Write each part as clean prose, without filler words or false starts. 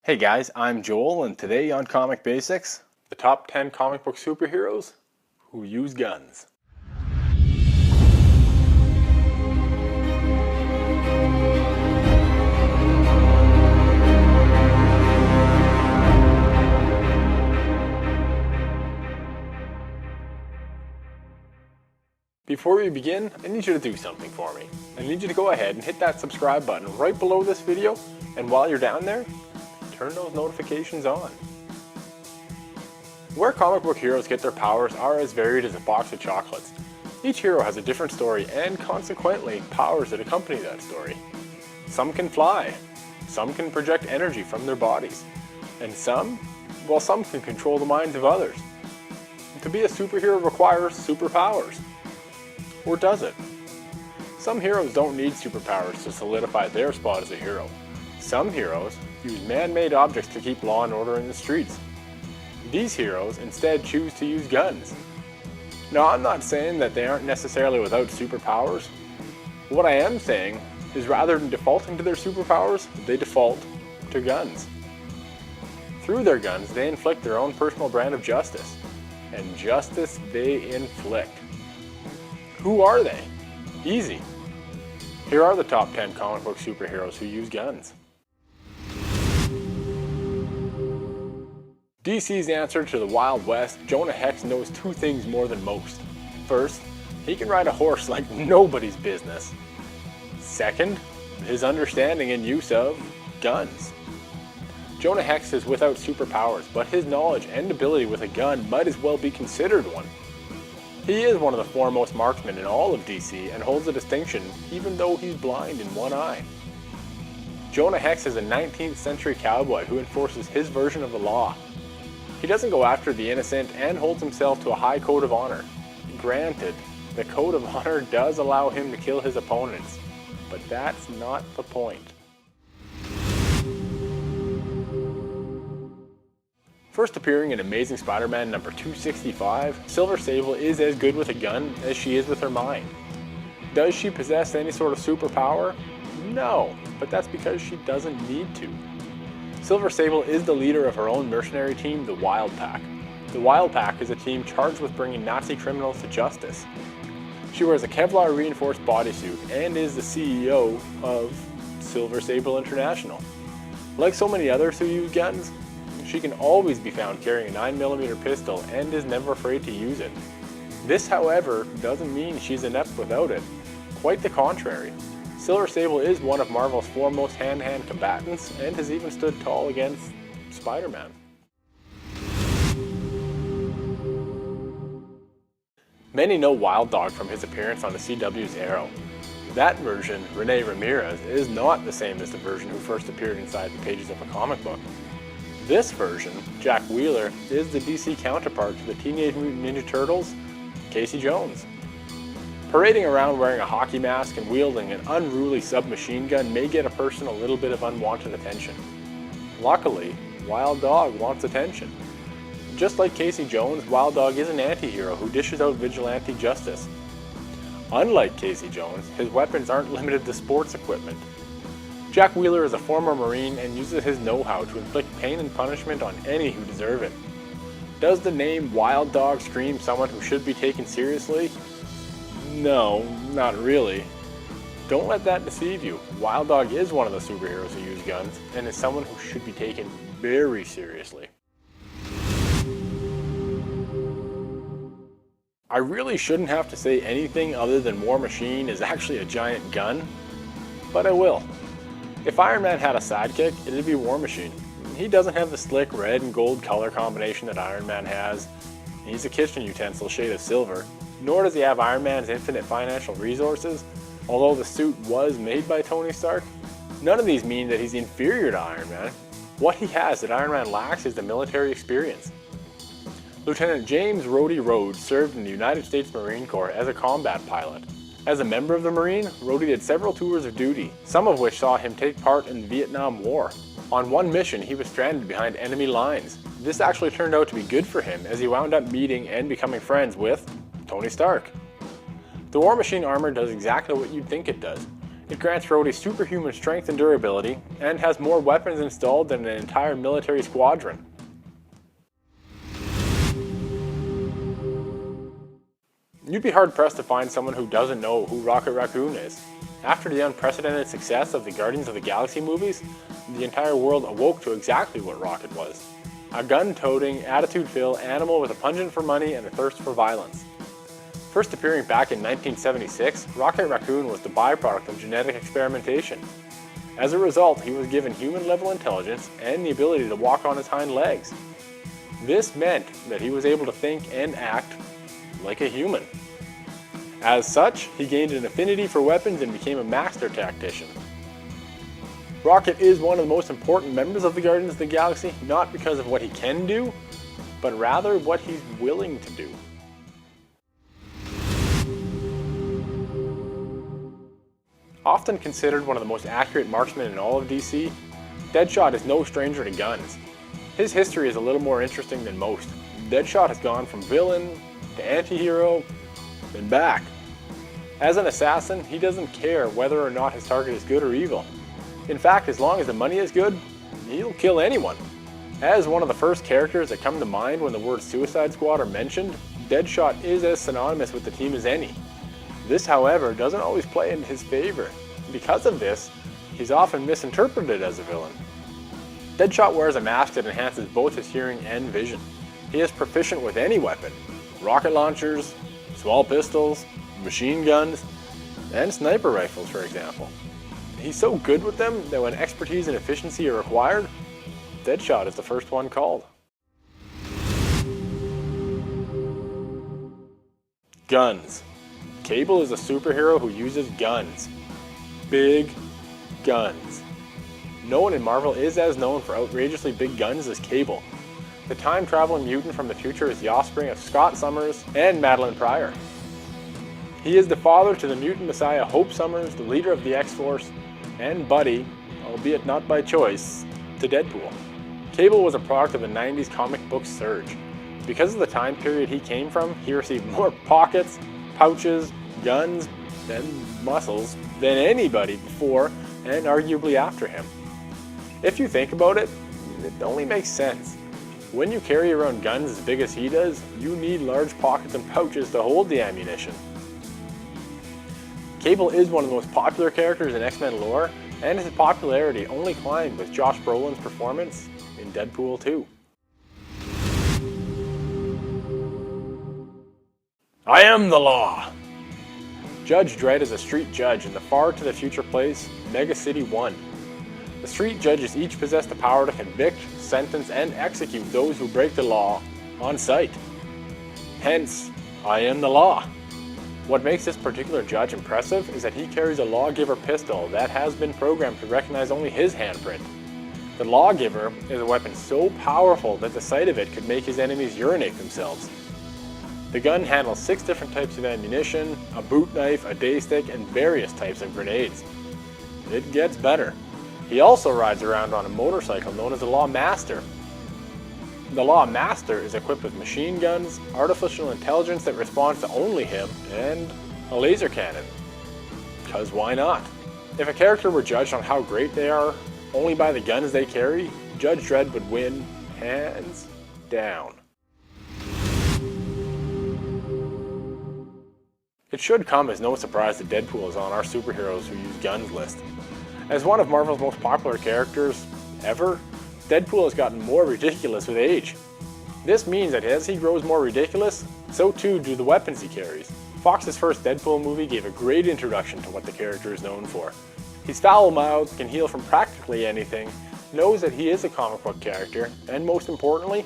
Hey guys, I'm Joel, and today on Comic Basics, the top 10 comic book superheroes who use guns. Before we begin, I need you to do something for me. I need you to go ahead and hit that subscribe button right below this video, and while you're down there, turn those notifications on. Where comic book heroes get their powers are as varied as a box of chocolates. Each hero has a different story and consequently powers that accompany that story. Some can fly, some can project energy from their bodies, and some can control the minds of others. To be a superhero requires superpowers. Or does it? Some heroes don't need superpowers to solidify their spot as a hero. Some heroes use man-made objects to keep law and order in the streets. These heroes instead choose to use guns. Now, I'm not saying that they aren't necessarily without superpowers. What I am saying is rather than defaulting to their superpowers, they default to guns. Through their guns, they inflict their own personal brand of justice. And justice they inflict. Who are they? Easy. Here are the top 10 comic book superheroes who use guns. DC's answer to the Wild West, Jonah Hex knows two things more than most. First, he can ride a horse like nobody's business. Second, his understanding and use of guns. Jonah Hex is without superpowers, but his knowledge and ability with a gun might as well be considered one. He is one of the foremost marksmen in all of DC and holds a distinction even though he's blind in one eye. Jonah Hex is a 19th century cowboy who enforces his version of the law. He doesn't go after the innocent and holds himself to a high code of honor. Granted, the code of honor does allow him to kill his opponents, but that's not the point. First appearing in Amazing Spider-Man number 265, Silver Sable is as good with a gun as she is with her mind. Does she possess any sort of superpower? No, but that's because she doesn't need to. Silver Sable is the leader of her own mercenary team, the Wild Pack. The Wild Pack is a team charged with bringing Nazi criminals to justice. She wears a Kevlar reinforced bodysuit and is the CEO of Silver Sable International. Like so many others who use guns, she can always be found carrying a 9mm pistol and is never afraid to use it. This, however, doesn't mean she's inept without it. Quite the contrary. Silver Sable is one of Marvel's foremost hand-to-hand combatants and has even stood tall against Spider-Man. Many know Wild Dog from his appearance on the CW's Arrow. That version, Rene Ramirez, is not the same as the version who first appeared inside the pages of a comic book. This version, Jack Wheeler, is the DC counterpart to the Teenage Mutant Ninja Turtles, Casey Jones. Parading around wearing a hockey mask and wielding an unruly submachine gun may get a person a little bit of unwanted attention. Luckily, Wild Dog wants attention. Just like Casey Jones, Wild Dog is an anti-hero who dishes out vigilante justice. Unlike Casey Jones, his weapons aren't limited to sports equipment. Jack Wheeler is a former Marine and uses his know-how to inflict pain and punishment on any who deserve it. Does the name Wild Dog scream someone who should be taken seriously? No, not really. Don't let that deceive you. Wild Dog is one of the superheroes who use guns and is someone who should be taken very seriously. I really shouldn't have to say anything other than War Machine is actually a giant gun, but I will. If Iron Man had a sidekick, it'd be War Machine. He doesn't have the slick red and gold color combination that Iron Man has. He's a kitchen utensil shade of silver. Nor does he have Iron Man's infinite financial resources, although the suit was made by Tony Stark. None of these mean that he's inferior to Iron Man. What he has that Iron Man lacks is the military experience. Lieutenant James Rhodey Rhodes served in the United States Marine Corps as a combat pilot. As a member of the Marine, Rhodey did several tours of duty, some of which saw him take part in the Vietnam War. On one mission, he was stranded behind enemy lines. This actually turned out to be good for him as he wound up meeting and becoming friends with Tony Stark. The War Machine armor does exactly what you'd think it does. It grants Rhodey superhuman strength and durability, and has more weapons installed than an entire military squadron. You'd be hard-pressed to find someone who doesn't know who Rocket Raccoon is. After the unprecedented success of the Guardians of the Galaxy movies, the entire world awoke to exactly what Rocket was. A gun-toting, attitude-filled animal with a penchant for money and a thirst for violence. First appearing back in 1976, Rocket Raccoon was the byproduct of genetic experimentation. As a result, he was given human-level intelligence and the ability to walk on his hind legs. This meant that he was able to think and act like a human. As such, he gained an affinity for weapons and became a master tactician. Rocket is one of the most important members of the Guardians of the Galaxy, not because of what he can do, but rather what he's willing to do. Often considered one of the most accurate marksmen in all of DC, Deadshot is no stranger to guns. His history is a little more interesting than most. Deadshot has gone from villain to anti-hero, then back. As an assassin, he doesn't care whether or not his target is good or evil. In fact, as long as the money is good, he'll kill anyone. As one of the first characters that come to mind when the words Suicide Squad are mentioned, Deadshot is as synonymous with the team as any. This, however, doesn't always play in his favor. Because of this, he's often misinterpreted as a villain. Deadshot wears a mask that enhances both his hearing and vision. He is proficient with any weapon: rocket launchers, small pistols, machine guns, and sniper rifles, for example. He's so good with them that when expertise and efficiency are required, Deadshot is the first one called. Guns. Cable is a superhero who uses guns. Big guns. No one in Marvel is as known for outrageously big guns as Cable. The time-traveling mutant from the future is the offspring of Scott Summers and Madeline Pryor. He is the father to the mutant messiah Hope Summers, the leader of the X-Force, and buddy, albeit not by choice, to Deadpool. Cable was a product of the 90s comic book surge. Because of the time period he came from, he received more pockets, pouches, guns, and muscles than anybody before and arguably after him. If you think about it, it only makes sense. When you carry around guns as big as he does, you need large pockets and pouches to hold the ammunition. Cable is one of the most popular characters in X-Men lore, and his popularity only climbed with Josh Brolin's performance in Deadpool 2. I am the law! Judge Dredd is a street judge in the far-to-the-future place, Mega City 1. The street judges each possess the power to convict, sentence, and execute those who break the law on sight. Hence, I am the law. What makes this particular judge impressive is that he carries a lawgiver pistol that has been programmed to recognize only his handprint. The lawgiver is a weapon so powerful that the sight of it could make his enemies urinate themselves. The gun handles 6 different types of ammunition, a boot knife, a day stick, and various types of grenades. It gets better. He also rides around on a motorcycle known as the Law Master. The Law Master is equipped with machine guns, artificial intelligence that responds to only him, and a laser cannon. 'Cause why not? If a character were judged on how great they are only by the guns they carry, Judge Dredd would win hands down. It should come as no surprise that Deadpool is on our superheroes who use guns list. As one of Marvel's most popular characters ever, Deadpool has gotten more ridiculous with age. This means that as he grows more ridiculous, so too do the weapons he carries. Fox's first Deadpool movie gave a great introduction to what the character is known for. He's foul-mouthed, can heal from practically anything, knows that he is a comic book character, and most importantly,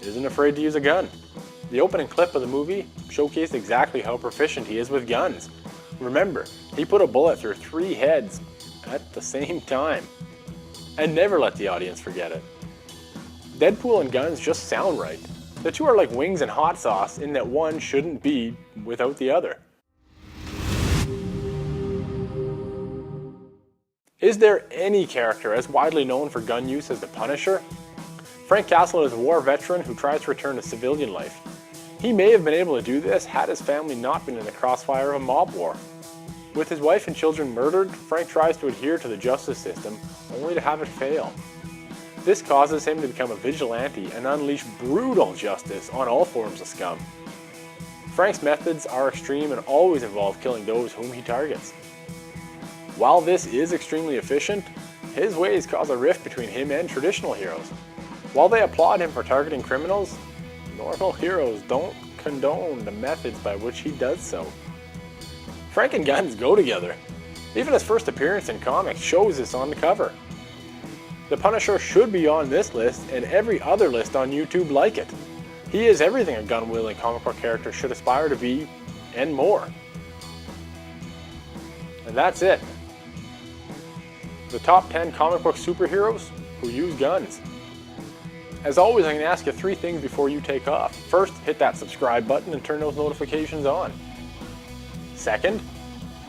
isn't afraid to use a gun. The opening clip of the movie showcased exactly how proficient he is with guns. Remember, he put a bullet through 3 heads at the same time. And never let the audience forget it. Deadpool and guns just sound right. The two are like wings and hot sauce in that one shouldn't be without the other. Is there any character as widely known for gun use as the Punisher? Frank Castle is a war veteran who tries to return to civilian life. He may have been able to do this had his family not been in the crossfire of a mob war. With his wife and children murdered, Frank tries to adhere to the justice system, only to have it fail. This causes him to become a vigilante and unleash brutal justice on all forms of scum. Frank's methods are extreme and always involve killing those whom he targets. While this is extremely efficient, his ways cause a rift between him and traditional heroes. While they applaud him for targeting criminals, normal heroes don't condone the methods by which he does so. Frank and guns go together. Even his first appearance in comics shows this on the cover. The Punisher should be on this list and every other list on YouTube like it. He is everything a gun-wielding comic book character should aspire to be, and more. And that's it. The top 10 comic book superheroes who use guns. As always, I'm going to ask you 3 things before you take off. First, hit that subscribe button and turn those notifications on. Second,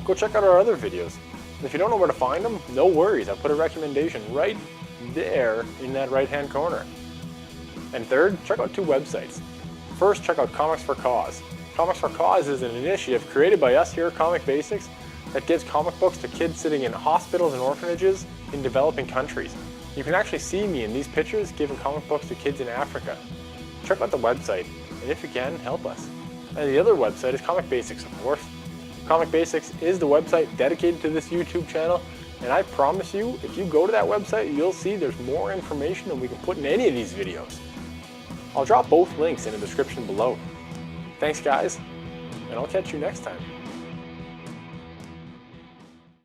go check out our other videos. And if you don't know where to find them, no worries, I'll put a recommendation right there in that right-hand corner. And third, check out 2 websites. First, check out Comics for Cause. Comics for Cause is an initiative created by us here at Comic Basics that gives comic books to kids sitting in hospitals and orphanages in developing countries. You can actually see me in these pictures giving comic books to kids in Africa. Check out the website, and if you can, help us. And the other website is Comic Basics, of course. Comic Basics is the website dedicated to this YouTube channel, and I promise you, if you go to that website, you'll see there's more information than we can put in any of these videos. I'll drop both links in the description below. Thanks guys, and I'll catch you next time.